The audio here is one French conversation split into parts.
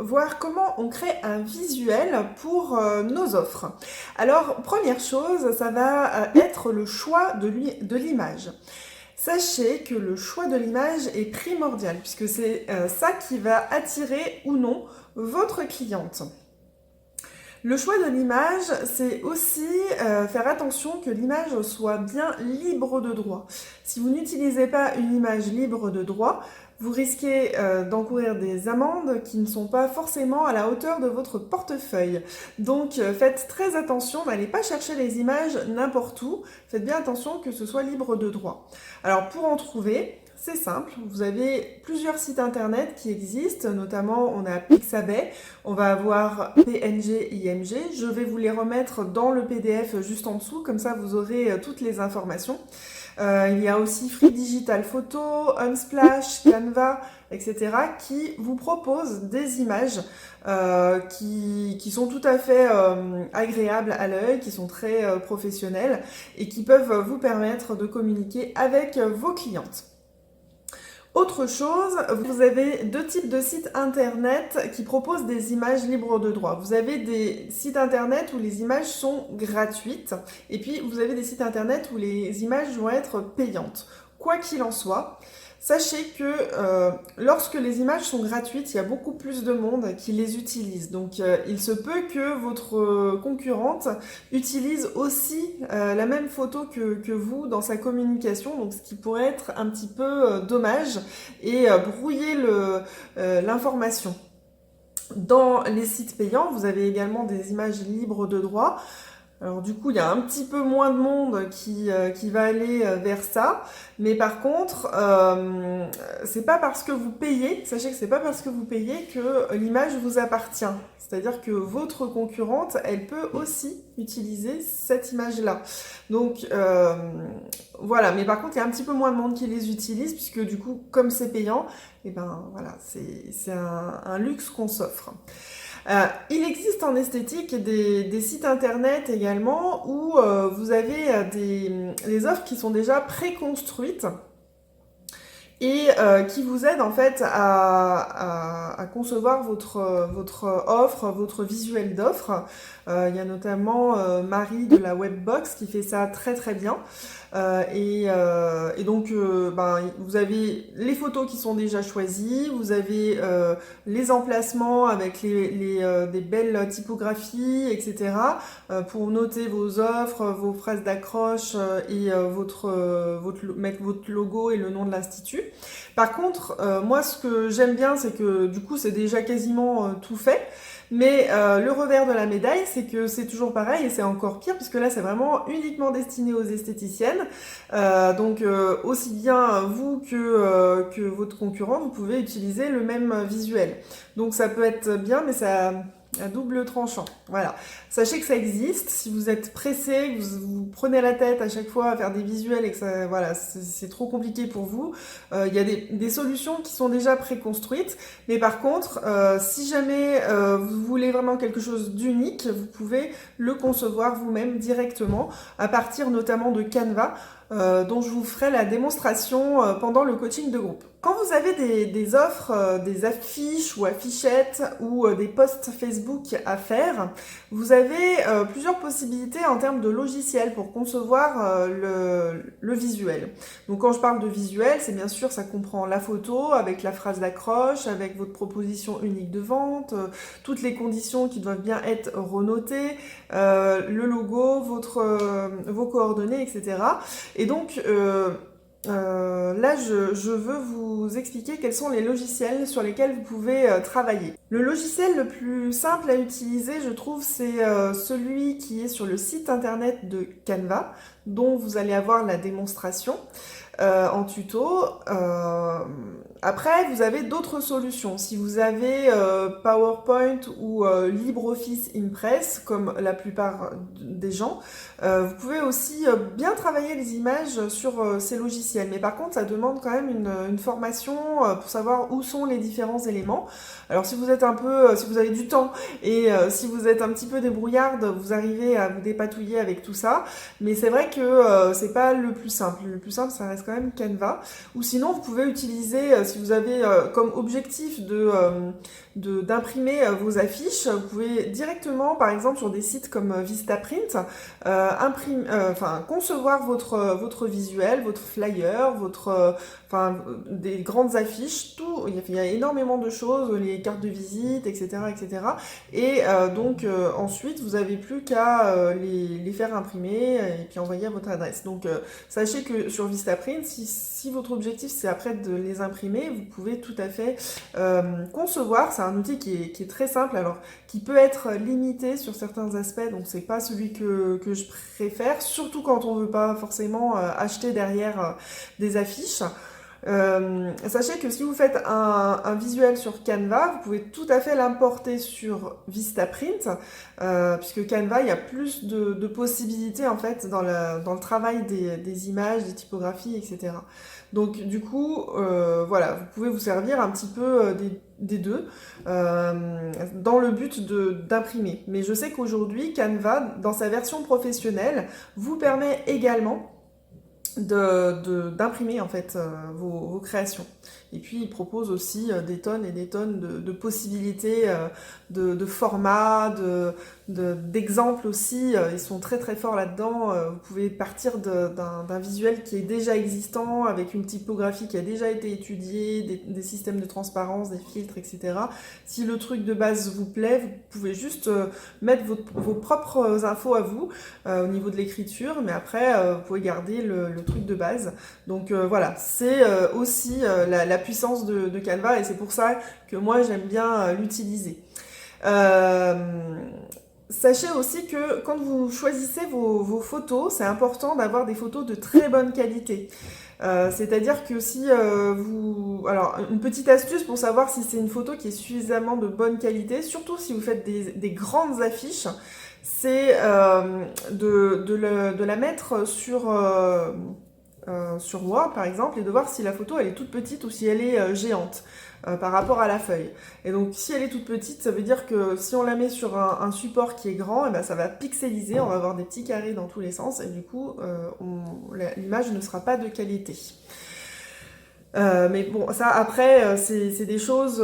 voir comment on crée un visuel pour nos offres. Alors, première chose, ça va être le choix de l'image. Sachez que le choix de l'image est primordial puisque c'est ça qui va attirer ou non votre cliente. Le choix de l'image, c'est aussi faire attention que l'image soit bien libre de droit. Si vous n'utilisez pas une image libre de droit, vous risquez d'encourir des amendes qui ne sont pas forcément à la hauteur de votre portefeuille. Donc faites très attention, n'allez pas chercher les images n'importe où, faites bien attention que ce soit libre de droit. Alors pour en trouver, c'est simple, vous avez plusieurs sites internet qui existent, notamment on a Pixabay, on va avoir PNG, IMG, je vais vous les remettre dans le PDF juste en dessous, comme ça vous aurez toutes les informations. Il y a aussi Free Digital Photo, Unsplash, Canva, etc. qui vous proposent des images qui sont tout à fait agréables à l'œil, qui sont très professionnelles et qui peuvent vous permettre de communiquer avec vos clientes. Autre chose, vous avez deux types de sites internet qui proposent des images libres de droit. Vous avez des sites internet où les images sont gratuites et puis vous avez des sites internet où les images vont être payantes. Quoi qu'il en soit, sachez que lorsque les images sont gratuites, il y a beaucoup plus de monde qui les utilise. Donc il se peut que votre concurrente utilise aussi la même photo que vous dans sa communication, donc ce qui pourrait être un petit peu dommage et brouiller l'information. Dans les sites payants, vous avez également des images libres de droit. Alors du coup, il y a un petit peu moins de monde qui va aller vers ça. Mais par contre, c'est pas parce que vous payez, sachez que c'est pas parce que vous payez que l'image vous appartient. C'est-à-dire que votre concurrente, elle peut aussi utiliser cette image-là. Donc voilà, mais par contre, il y a un petit peu moins de monde qui les utilise, puisque du coup, comme c'est payant, et ben voilà, c'est un luxe qu'on s'offre. Il existe en esthétique des sites internet également où vous avez des offres qui sont déjà préconstruites et qui vous aident en fait à concevoir votre offre, votre visuel d'offre. Il y a notamment Marie de la Webbox qui fait ça très très bien. Et donc, vous avez les photos qui sont déjà choisies, vous avez les emplacements avec des belles typographies, etc. Pour noter vos offres, vos phrases d'accroche et mettre votre logo et le nom de l'institut. Par contre, moi, ce que j'aime bien, c'est que du coup, c'est déjà quasiment tout fait. Mais le revers de la médaille, c'est que c'est toujours pareil et c'est encore pire puisque là, c'est vraiment uniquement destiné aux esthéticiennes. Donc, aussi bien vous que votre concurrent, vous pouvez utiliser le même visuel. Donc, ça peut être bien, mais ça à double tranchant. Voilà. Sachez que ça existe. Si vous êtes pressé, que vous prenez la tête à chaque fois à faire des visuels et que ça, voilà, c'est trop compliqué pour vous, il y a des solutions qui sont déjà préconstruites. Mais par contre, si jamais vous voulez vraiment quelque chose d'unique, vous pouvez le concevoir vous-même directement à partir notamment de Canva, dont je vous ferai la démonstration pendant le coaching de groupe. Quand vous avez des offres, des affiches ou affichettes ou des posts Facebook à faire, vous avez plusieurs possibilités en termes de logiciels pour concevoir le visuel. Donc quand je parle de visuel, c'est bien sûr, ça comprend la photo avec la phrase d'accroche, avec votre proposition unique de vente, toutes les conditions qui doivent bien être renotées, le logo, vos coordonnées, etc. Et donc, là, je veux vous expliquer quels sont les logiciels sur lesquels vous pouvez travailler. Le logiciel le plus simple à utiliser, je trouve, c'est celui qui est sur le site internet de Canva, dont vous allez avoir la démonstration en tuto. Après, vous avez d'autres solutions. Si vous avez PowerPoint ou LibreOffice Impress, comme la plupart des gens, vous pouvez aussi bien travailler les images sur ces logiciels. Mais par contre, ça demande quand même une formation pour savoir où sont les différents éléments. Alors, si vous êtes êtes un peu, si vous avez du temps et si vous êtes un petit peu débrouillarde, vous arrivez à vous dépatouiller avec tout ça. Mais c'est vrai que c'est pas le plus simple. Le plus simple, ça reste quand même Canva. Ou sinon, vous pouvez utiliser, si vous avez comme objectif d'imprimer vos affiches, vous pouvez directement, par exemple, sur des sites comme Vistaprint, concevoir votre visuel, votre flyer, des grandes affiches, tout. Il y a énormément de choses, les cartes de visite, etc., etc. Et ensuite, vous n'avez plus qu'à les faire imprimer et puis envoyer à votre adresse. Donc, sachez que sur Vistaprint, si votre objectif c'est après de les imprimer, vous pouvez tout à fait concevoir. C'est un outil qui est très simple, alors qui peut être limité sur certains aspects, donc c'est pas celui que je préfère, surtout quand on veut pas forcément acheter derrière des affiches. Sachez que si vous faites un visuel sur Canva, vous pouvez tout à fait l'importer sur Vistaprint, puisque Canva, il y a plus de possibilités en fait dans le travail des images, des typographies, etc. Donc du coup, voilà, vous pouvez vous servir un petit peu des deux dans le but d'imprimer. Mais je sais qu'aujourd'hui, Canva, dans sa version professionnelle, vous permet également d'imprimer en fait vos créations. Et puis il propose aussi des tonnes et des tonnes de possibilités, de formats, d'exemples aussi. Ils sont très très forts là-dedans. Vous pouvez partir d'un visuel qui est déjà existant, avec une typographie qui a déjà été étudiée, des systèmes de transparence, des filtres, etc. Si le truc de base vous plaît, vous pouvez juste mettre vos propres infos à vous au niveau de l'écriture, mais après vous pouvez garder le truc de base. Donc voilà, c'est aussi la puissance de Canva, et c'est pour ça que moi j'aime bien l'utiliser. Sachez aussi que quand vous choisissez vos photos, c'est important d'avoir des photos de très bonne qualité. C'est-à-dire que si Alors, une petite astuce pour savoir si c'est une photo qui est suffisamment de bonne qualité, surtout si vous faites des grandes affiches, c'est de la mettre sur Word par exemple, et de voir si la photo elle est toute petite ou si elle est géante par rapport à la feuille. Et donc si elle est toute petite, ça veut dire que si on la met sur un support qui est grand, et ben, ça va pixeliser, on va avoir des petits carrés dans tous les sens, et du coup l'image ne sera pas de qualité. Mais bon, ça après, c'est des choses,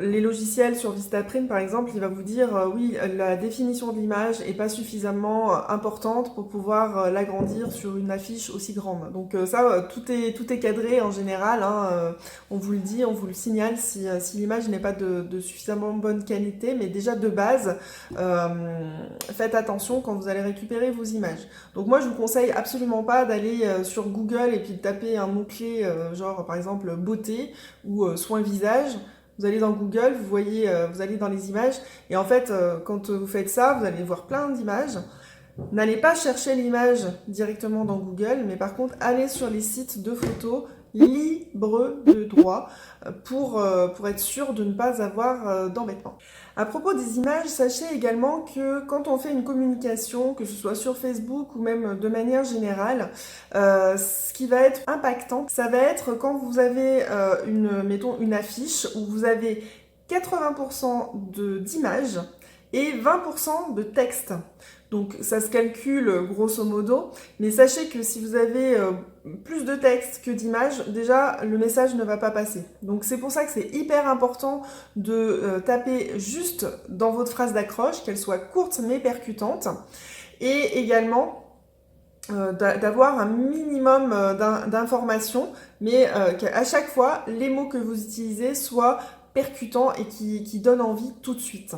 les logiciels sur Vistaprint par exemple, il va vous dire oui, la définition de l'image est pas suffisamment importante pour pouvoir l'agrandir sur une affiche aussi grande. Donc ça, tout est cadré en général, hein, on vous le dit, on vous le signale si l'image n'est pas de suffisamment bonne qualité, mais déjà de base, faites attention quand vous allez récupérer vos images. Donc moi je vous conseille absolument pas d'aller sur Google et puis de taper un mot-clé genre par exemple beauté ou soin visage. Vous allez dans Google, vous allez dans les images, et en fait quand vous faites ça, vous allez voir plein d'images. N'allez pas chercher l'image directement dans Google, mais par contre allez sur les sites de photos libres de droit pour être sûr de ne pas avoir d'embêtement. À propos des images, sachez également que quand on fait une communication, que ce soit sur Facebook ou même de manière générale, ce qui va être impactant, ça va être quand vous avez mettons une affiche où vous avez 80% d'images et 20% de texte. Donc ça se calcule grosso modo, mais sachez que si vous avez plus de texte que d'images, déjà le message ne va pas passer. Donc c'est pour ça que c'est hyper important de taper juste dans votre phrase d'accroche, qu'elle soit courte mais percutante, et également d'avoir un minimum d'informations, mais qu'à chaque fois les mots que vous utilisez soient percutants et qui donnent envie tout de suite.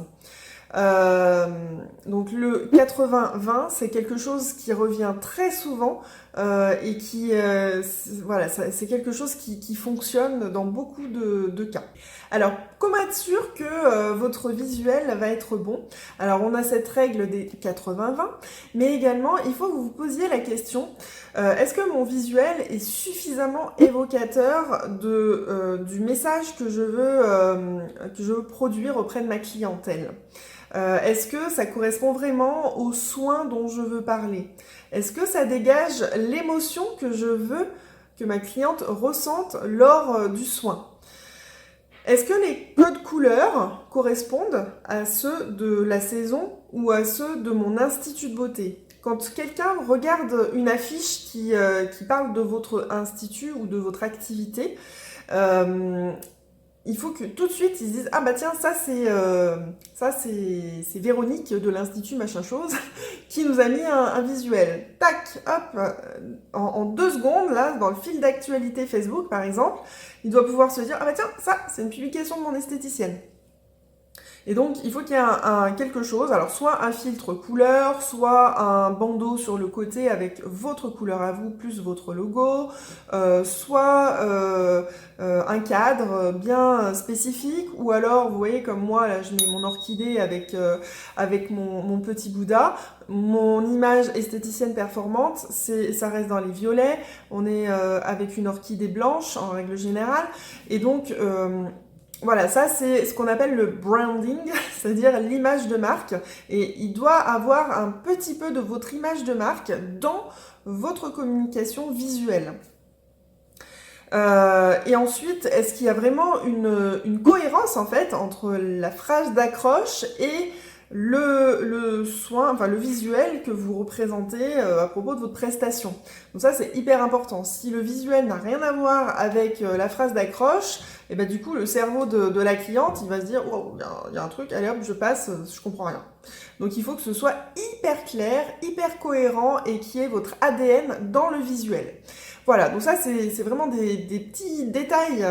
Donc le 80-20, c'est quelque chose qui revient très souvent et voilà, c'est quelque chose qui fonctionne dans beaucoup de cas. Alors, comment être sûr que votre visuel va être bon? Alors, on a cette règle des 80-20, mais également, il faut que vous vous posiez la question, est-ce que mon visuel est suffisamment évocateur du message que je veux produire auprès de ma clientèle? Est-ce que ça correspond vraiment aux soins dont je veux parler? Est-ce que ça dégage l'émotion que je veux que ma cliente ressente lors du soin? Est-ce que les codes couleurs correspondent à ceux de la saison ou à ceux de mon institut de beauté? Quand quelqu'un regarde une affiche qui parle de votre institut ou de votre activité, euh, il faut que tout de suite ils se disent ah bah tiens ça c'est Véronique de l'institut machin chose qui nous a mis un visuel. Tac, hop, en 2 secondes là dans le fil d'actualité Facebook par exemple, il doit pouvoir se dire ah bah tiens ça c'est une publication de mon esthéticienne. Et donc, il faut qu'il y ait quelque chose, alors soit un filtre couleur, soit un bandeau sur le côté avec votre couleur à vous, plus votre logo, soit un cadre bien spécifique, ou alors, vous voyez, comme moi, là, je mets mon orchidée avec mon petit Bouddha. Mon image esthéticienne performante, ça reste dans les violets, on est avec une orchidée blanche en règle générale, et donc... voilà, ça c'est ce qu'on appelle le branding, c'est-à-dire l'image de marque. Et il doit avoir un petit peu de votre image de marque dans votre communication visuelle. Et ensuite, est-ce qu'il y a vraiment une cohérence en fait entre la phrase d'accroche et le soin, enfin le visuel que vous représentez à propos de votre prestation. Donc ça c'est hyper important. Si le visuel n'a rien à voir avec la phrase d'accroche, et ben du coup le cerveau de la cliente il va se dire oh il y a un truc, allez hop je passe, je comprends rien. Donc il faut que ce soit hyper clair, hyper cohérent et qu'il y ait votre ADN dans le visuel. Voilà, donc ça c'est vraiment des petits détails,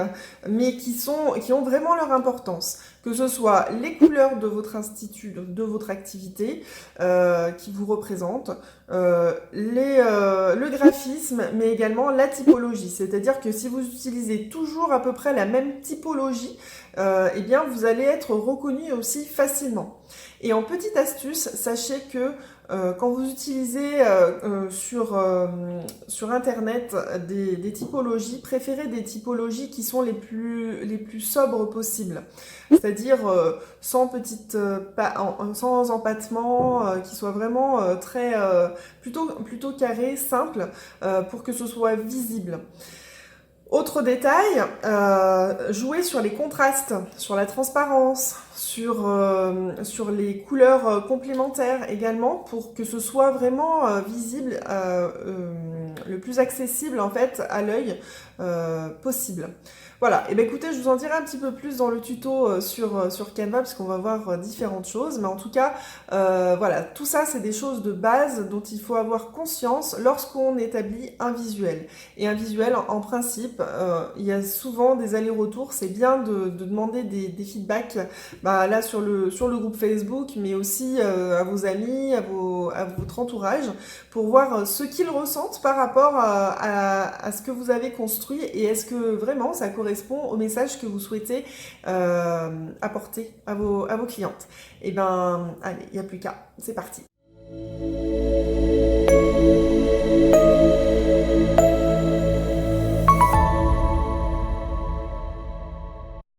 mais qui ont vraiment leur importance. Que ce soit les couleurs de votre institut, de votre activité qui vous représentent, le graphisme, mais également la typologie. C'est-à-dire que si vous utilisez toujours à peu près la même typologie, eh bien vous allez être reconnu aussi facilement. Et en petite astuce, sachez que quand vous utilisez sur Internet des typologies, préférez des typologies qui sont les plus sobres possibles. C'est-à-dire sans sans empattement, qui soit vraiment plutôt carré, simple, pour que ce soit visible. Autre détail, jouer sur les contrastes, sur la transparence, sur les couleurs complémentaires également pour que ce soit vraiment visible, le plus accessible en fait à l'œil possible. Voilà, et bien écoutez, je vous en dirai un petit peu plus dans le tuto sur Canva parce qu'on va voir différentes choses, mais en tout cas, voilà, tout ça c'est des choses de base dont il faut avoir conscience lorsqu'on établit un visuel. Et un visuel, en principe, il y a souvent des allers-retours, c'est bien de demander des feedbacks là sur le groupe Facebook, mais aussi à vos amis, à votre entourage, pour voir ce qu'ils ressentent par rapport à ce que vous avez construit et est-ce que vraiment ça correspond au message que vous souhaitez apporter à vos clientes. Et ben, allez, il n'y a plus qu'à, c'est parti.